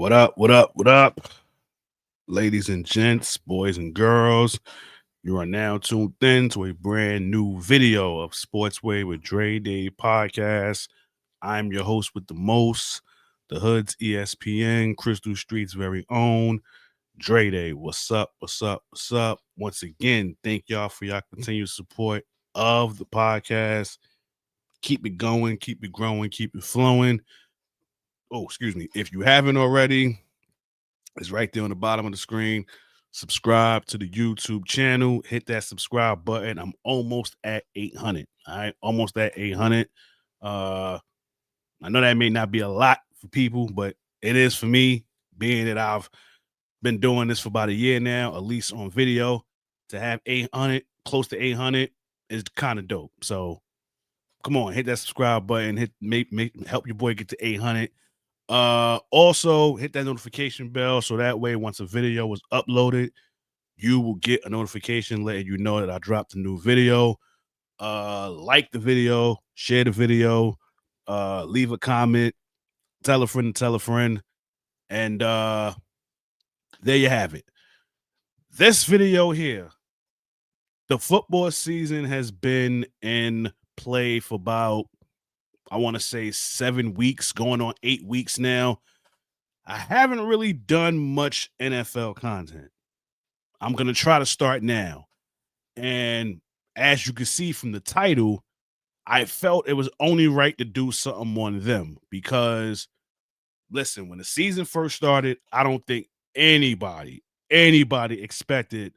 What up? What up? What up? Ladies and gents, boys and girls, you are now tuned in to a brand new video of Sportsway with Dre Day podcast. I'm your host with the most, the Hood's ESPN, Crystal Street's very own, Dre Day. What's up? What's up? What's up? Once again, thank y'all for your continued support of the podcast. Keep it going, keep it growing, keep it flowing. Oh, excuse me. If you haven't already, it's right there on the bottom of the screen. Subscribe to the YouTube channel. Hit that subscribe button. I'm almost at 800. All right, almost at 800. I know that may not be a lot for people, but it is for me, being that I've been doing this for about a year now, at least on video. To have 800, close to 800, is kind of dope. So come on, hit that subscribe button. Help your boy get to 800. Also hit that notification bell so that way once a video is uploaded, you will get a notification letting you know that I dropped a new video. Like the video, share the video, leave a comment, tell a friend, and there you have it. This video here, the football season has been in play for about, I want to say 7 weeks, going on 8 weeks now. I haven't really done much NFL content. I'm going to try to start now. And as you can see from the title, I felt it was only right to do something on them because, listen, when the season first started, I don't think anybody expected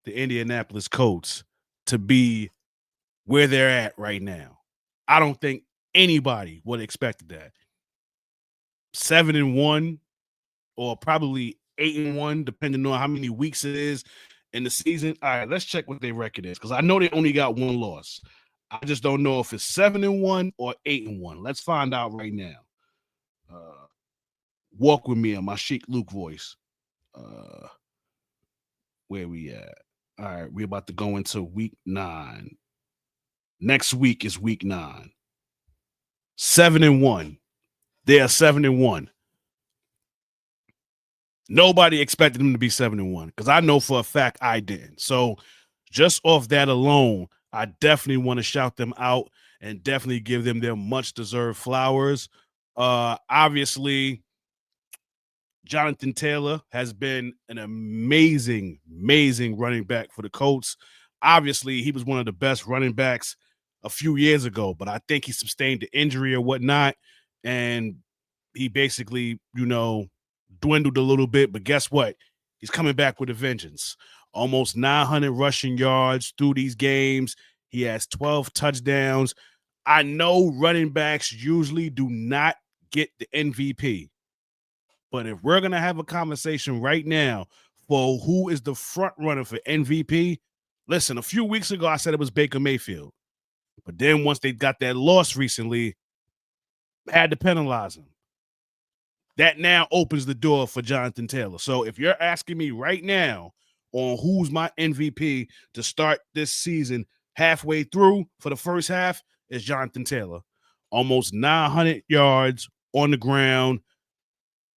the Indianapolis Colts to be where they're at right now. I don't think anybody would have expected that. 7-1 or probably 8-1, depending on how many weeks it is in the season. All right, let's check what their record is because I know they only got one loss. I just don't know if it's 7-1 or 8-1. Let's find out right now. Walk with me on my Sheik Luke voice. Where we at? All right, we're about to go into week 9. Next week is week 9. 7-1. They are 7-1. Nobody expected them to be 7-1 because I know for a fact I didn't. So just off that alone, I definitely want to shout them out and definitely give them their much deserved flowers. Obviously, Jonathan Taylor has been an amazing running back for the Colts. Obviously, he was one of the best running backs a few years ago, but I think he sustained the injury or whatnot, and he basically, dwindled a little bit. But guess what? He's coming back with a vengeance. Almost 900 rushing yards through these games. He has 12 touchdowns. I know running backs usually do not get the MVP. But if we're going to have a conversation right now for who is the front runner for MVP, listen, a few weeks ago, I said it was Baker Mayfield. But then once they got that loss recently, had to penalize him. That now opens the door for Jonathan Taylor. So if you're asking me right now on who's my MVP to start this season halfway through for the first half, is Jonathan Taylor. Almost 900 yards on the ground,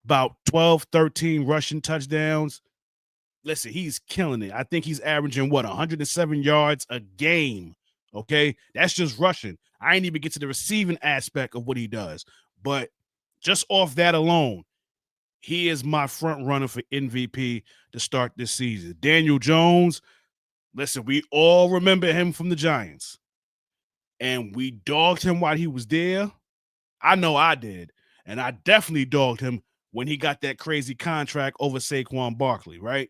about 12, 13 rushing touchdowns. Listen, he's killing it. I think he's averaging, 107 yards a game, okay? That's just rushing. I ain't even get to the receiving aspect of what he does. But just off that alone, he is my front runner for MVP to start this season. Daniel Jones, listen, we all remember him from the Giants. And we dogged him while he was there. I know I did. And I definitely dogged him when he got that crazy contract over Saquon Barkley, right?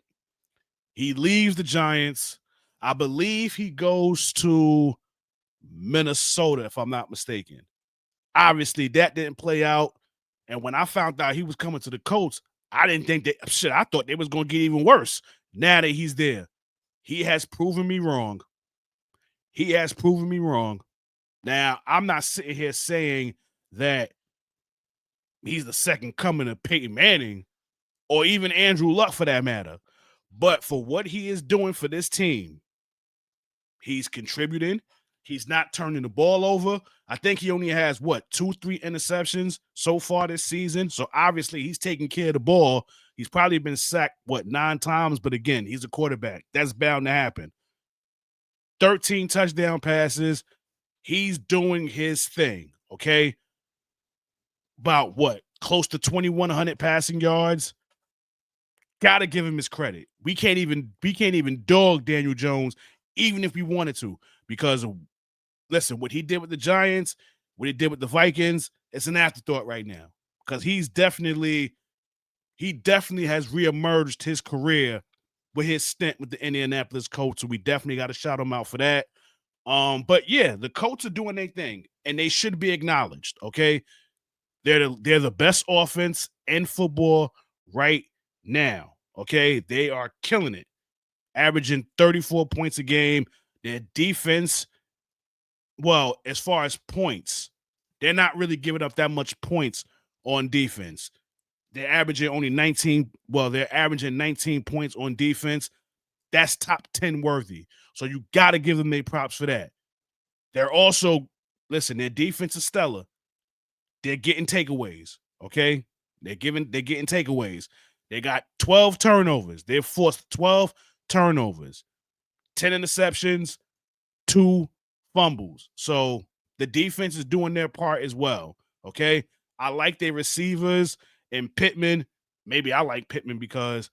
He leaves the Giants. I believe he goes to Minnesota, if I'm not mistaken. Obviously, that didn't play out. And when I found out he was coming to the Colts, I didn't think that I thought they was going to get even worse. Now that he's there, he has proven me wrong. Now, I'm not sitting here saying that he's the second coming of Peyton Manning or even Andrew Luck for that matter. But for what he is doing for this team, he's contributing. He's not turning the ball over. I think he only has what 2-3 interceptions so far this season. So obviously he's taking care of the ball. He's probably been sacked what 9 times, but again, he's a quarterback. That's bound to happen. 13 touchdown passes. He's doing his thing. Okay. About what? Close to 2,100 passing yards. Gotta give him his credit. We can't even dog Daniel Jones, even if we wanted to, because listen, what he did with the Giants, what he did with the Vikings, it's an afterthought right now. Because he definitely has reemerged his career with his stint with the Indianapolis Colts. So we definitely got to shout him out for that. But yeah, the Colts are doing their thing, and they should be acknowledged. Okay, they're the best offense in football right now. Okay, they are killing it, averaging 34 points a game. Their defense, well, as far as points, they're not really giving up that much points on defense. They're averaging only 19. Well, they're averaging 19 points on defense. That's top 10 worthy. So you got to give them their props for that. They're also, listen, their defense is stellar. They're getting takeaways. Okay. They're getting takeaways. They got 12 turnovers. They've forced 12 turnovers, 10 interceptions, 2 fumbles. So the defense is doing their part as well. Okay. I like their receivers and Pittman. Maybe I like Pittman because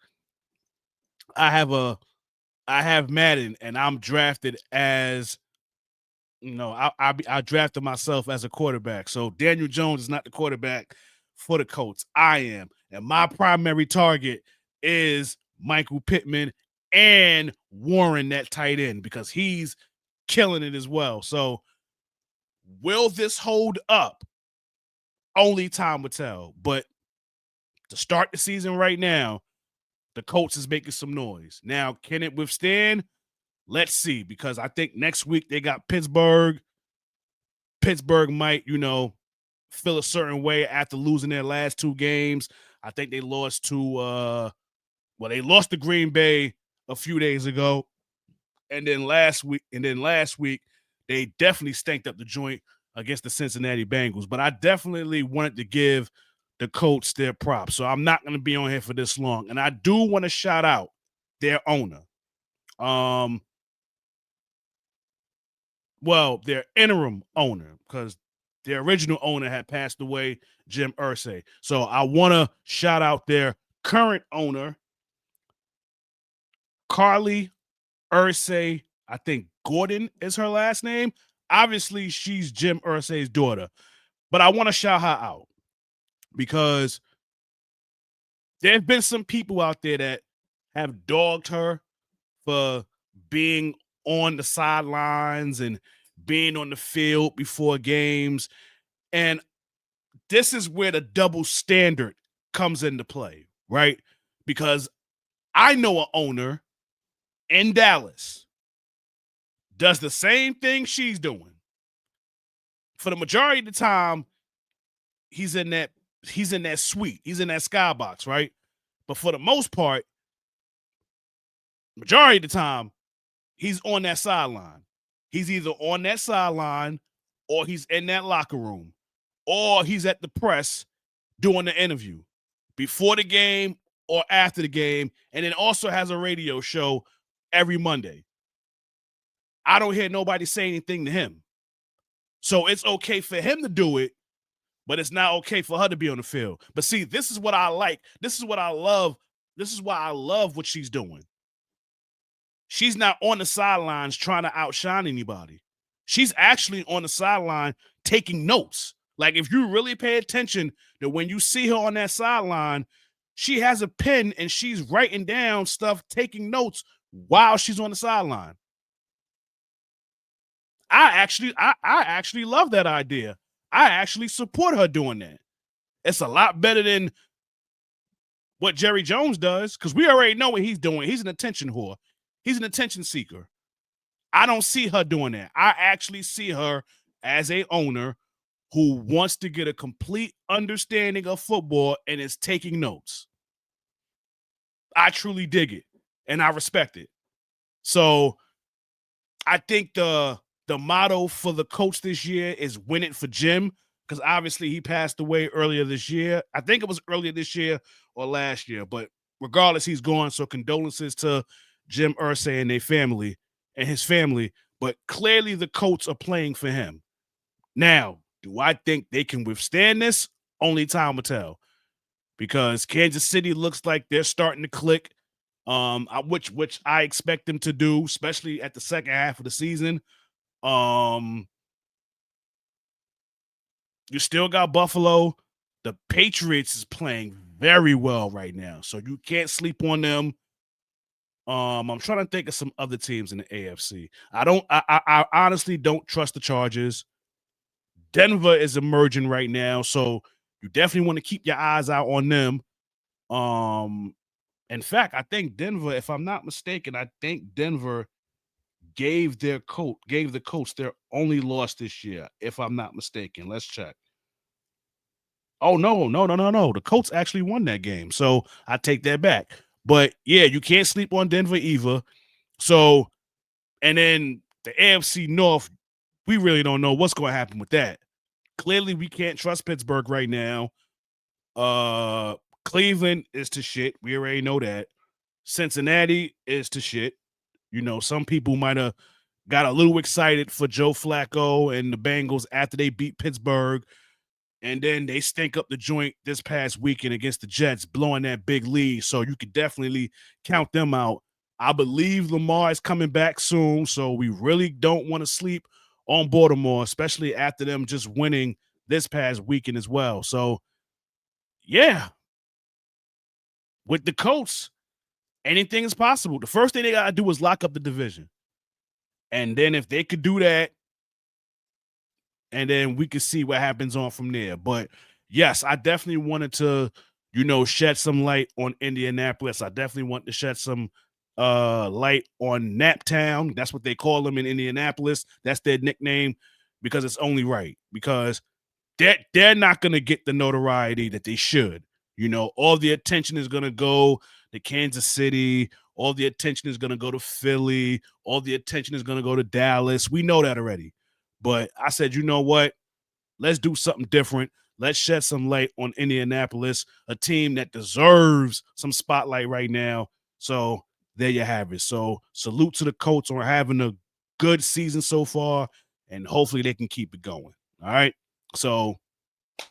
I have Madden and I'm drafted as I drafted myself as a quarterback. So Daniel Jones is not the quarterback for the Colts. I am. And my primary target is Michael Pittman and Warren, that tight end, because he's killing it as well. So will this hold up? Only time will tell. But to start the season right now, the Colts is making some noise. Now, can it withstand? Let's see, because I think next week they got Pittsburgh. Pittsburgh might, feel a certain way after losing their last 2 games. I think they lost to they lost to Green Bay a few days ago. And then last week, they definitely stanked up the joint against the Cincinnati Bengals. But I definitely wanted to give the Colts their props. So I'm not going to be on here for this long. And I do want to shout out their owner. Their interim owner, because their original owner had passed away, Jimirsay. So I want to shout out their current owner, Carly Irsay. I think Gordon is her last name. Obviously, she's Jim Irsay's daughter. But I want to shout her out because there have been some people out there that have dogged her for being on the sidelines and being on the field before games. And this is where the double standard comes into play, right? Because I know an owner in Dallas does the same thing she's doing. For the majority of the time, he's in that suite. He's in that skybox, right? But for the most part, majority of the time, he's on that sideline. He's either on that sideline or he's in that locker room or he's at the press doing the interview before the game or after the game, and then also has a radio show every Monday. I don't hear nobody say anything to him. So it's okay for him to do it, but it's not okay for her to be on the field. But see, this is what I like. This is what I love. This is why I love what she's doing. She's not on the sidelines trying to outshine anybody. She's actually on the sideline taking notes. Like, if you really pay attention to when you see her on that sideline, she has a pen and she's writing down stuff, taking notes while she's on the sideline. I actually love that idea. I actually support her doing that. It's a lot better than what Jerry Jones does, because we already know what he's doing. He's an attention whore. He's an attention seeker. I don't see her doing that. I actually see her as a owner who wants to get a complete understanding of football and is taking notes. I truly dig it and I respect it. So I think the the motto for the Colts this year is win it for Jim, because obviously he passed away earlier this year. I think it was earlier this year or last year, but regardless, he's gone. So condolences to Jim Irsay and their family and his family. But clearly the Colts are playing for him. Now, do I think they can withstand this? Only time will tell. Because Kansas City looks like they're starting to click, which I expect them to do, especially at the second half of the season. You still got Buffalo. The Patriots is playing very well right now, so you can't sleep on them. I'm trying to think of some other teams in the AFC. I honestly don't trust the Chargers. Denver is emerging right now, so you definitely want to keep your eyes out on them. In fact, I think Denver, if I'm not mistaken, I think Denver gave the Colts their only loss this year, if I'm not mistaken. Let's check. Oh, no. The Colts actually won that game, so I take that back. But, yeah, you can't sleep on Denver either. So, and then the AFC North, we really don't know what's going to happen with that. Clearly, we can't trust Pittsburgh right now. Cleveland is to shit. We already know that. Cincinnati is to shit. You know, some people might have got a little excited for Joe Flacco and the Bengals after they beat Pittsburgh, and then they stink up the joint this past weekend against the Jets, blowing that big lead. So you could definitely count them out. I believe Lamar is coming back soon, so we really don't want to sleep on Baltimore, especially after them just winning this past weekend as well. So, yeah, with the Colts, anything is possible. The first thing they got to do is lock up the division. And then if they could do that, and then we could see what happens on from there. But yes, I definitely wanted to, shed some light on Indianapolis. I definitely want to shed some light on Naptown. That's what they call them in Indianapolis. That's their nickname, because it's only right. Because they're not going to get the notoriety that they should. All the attention is going to go to Kansas City. All the attention is going to go to Philly. All the attention is going to go to Dallas. We know that already. But I said, you know what? Let's do something different. Let's shed some light on Indianapolis, a team that deserves some spotlight right now. So there you have it. So salute to the Colts on having a good season so far, and hopefully they can keep it going. All right. So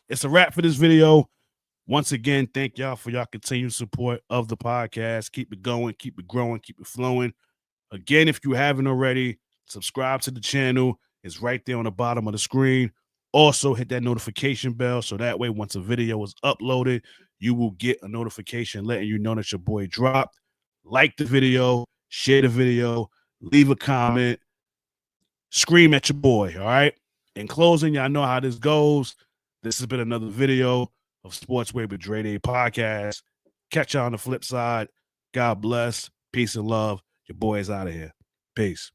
it's a wrap for this video. Once again, thank y'all for y'all continued support of the podcast. Keep it going, keep it growing, keep it flowing. Again, if you haven't already, subscribe to the channel. It's right there on the bottom of the screen. Also, hit that notification bell so that way once a video is uploaded, you will get a notification letting you know that your boy dropped. Like the video, share the video, leave a comment, scream at your boy, all right? In closing, y'all know how this goes. This has been another video of Sportsway with Dre Day Podcast. Catch y'all on the flip side. God bless. Peace and love. Your boy is out of here. Peace.